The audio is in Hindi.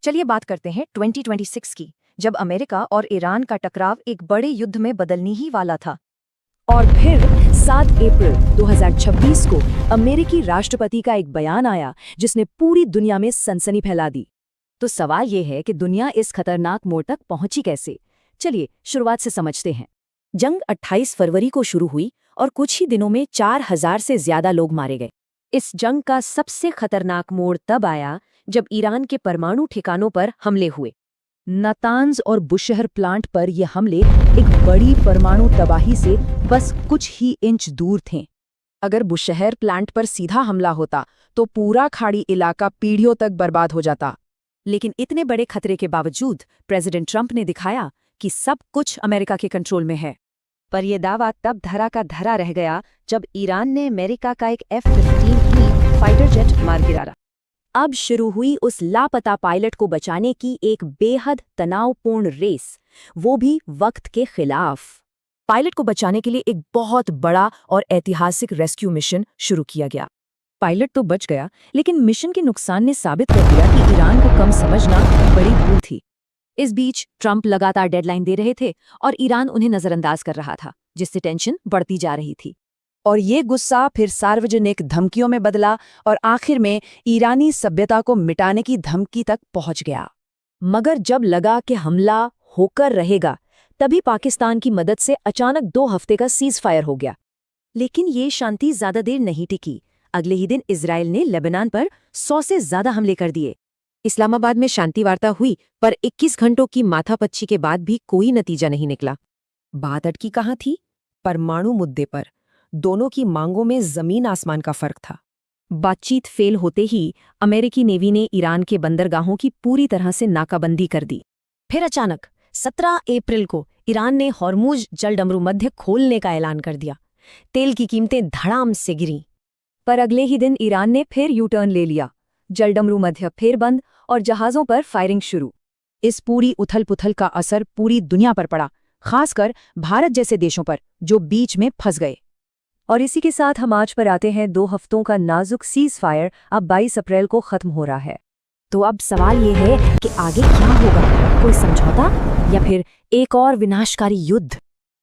चलिए बात करते हैं 2026 की, जब अमेरिका और ईरान का टकराव एक बड़े युद्ध में बदलने ही वाला था। और फिर 7 अप्रैल 2026 को अमेरिकी राष्ट्रपति का एक बयान आया जिसने पूरी दुनिया में सनसनी फैला दी। तो सवाल ये है कि दुनिया इस खतरनाक मोड़ तक पहुंची कैसे? चलिए शुरुआत से समझते हैं। जंग 28 फरवरी को शुरू हुई और कुछ ही दिनों में 4000 से ज्यादा लोग मारे गए। इस जंग का सबसे खतरनाक मोड़ तब आया जब ईरान के परमाणु ठिकानों पर हमले हुए। नातांज और बुशहर प्लांट पर ये हमले एक बड़ी परमाणु तबाही से बस कुछ ही इंच दूर थे। अगर बुशहर प्लांट पर सीधा हमला होता तो पूरा खाड़ी इलाका पीढ़ियों तक बर्बाद हो जाता। लेकिन इतने बड़े खतरे के बावजूद प्रेसिडेंट ट्रंप ने दिखाया कि सब कुछ अमेरिका के कंट्रोल में है। पर यह दावा तब धरा का धरा रह गया जब ईरान ने अमेरिका का एक F-15E फाइटर जेट मार गिराया। अब शुरू हुई उस लापता पायलट को बचाने की एक बेहद तनावपूर्ण रेस, वो भी वक्त के खिलाफ। पायलट को बचाने के लिए एक बहुत बड़ा और ऐतिहासिक रेस्क्यू मिशन शुरू किया गया। पायलट तो बच गया, लेकिन मिशन के नुकसान ने साबित कर दिया कि ईरान को कम समझना बड़ी भूल थी। इस बीच ट्रंप लगातार डेडलाइन दे रहे थे और ईरान उन्हें नजरअंदाज कर रहा था, जिससे टेंशन बढ़ती जा रही थी। और ये गुस्सा फिर सार्वजनिक धमकियों में बदला और आखिर में ईरानी सभ्यता को मिटाने की धमकी तक पहुंच गया। मगर जब लगा कि हमला होकर रहेगा, तभी पाकिस्तान की मदद से अचानक 2 हफ्ते का सीज फायर हो गया। लेकिन ये शांति ज्यादा देर नहीं टिकी। अगले ही दिन इजराइल ने लेबनान पर 100 से ज्यादा हमले कर दिए। इस्लामाबाद में शांति वार्ता हुई, पर 21 घंटों की माथापच्ची के बाद भी कोई नतीजा नहीं निकला। बात अटकी कहाँ थी? परमाणु मुद्दे पर। दोनों की मांगों में जमीन आसमान का फर्क था। बातचीत फेल होते ही अमेरिकी नेवी ने ईरान के बंदरगाहों की पूरी तरह से नाकाबंदी कर दी। फिर अचानक 17 अप्रैल को ईरान ने हॉर्मुज जलडमरू मध्य खोलने का ऐलान कर दिया। तेल की कीमतें धड़ाम से गिरीं। पर अगले ही दिन ईरान ने फिर यू टर्न ले लिया। जलडमरू मध्य फिर बंद और जहाजों पर फायरिंग शुरू। इस पूरी उथल पुथल का असर पूरी दुनिया पर पड़ा, खासकर भारत जैसे देशों पर जो बीच में फंस गए। और इसी के साथ हम आज पर आते हैं 2 हफ्तों का नाजुक सीज फायर अब 22 अप्रैल को खत्म हो रहा है। तो अब सवाल ये है कि आगे क्या होगा? कोई समझौता या फिर एक और विनाशकारी युद्ध?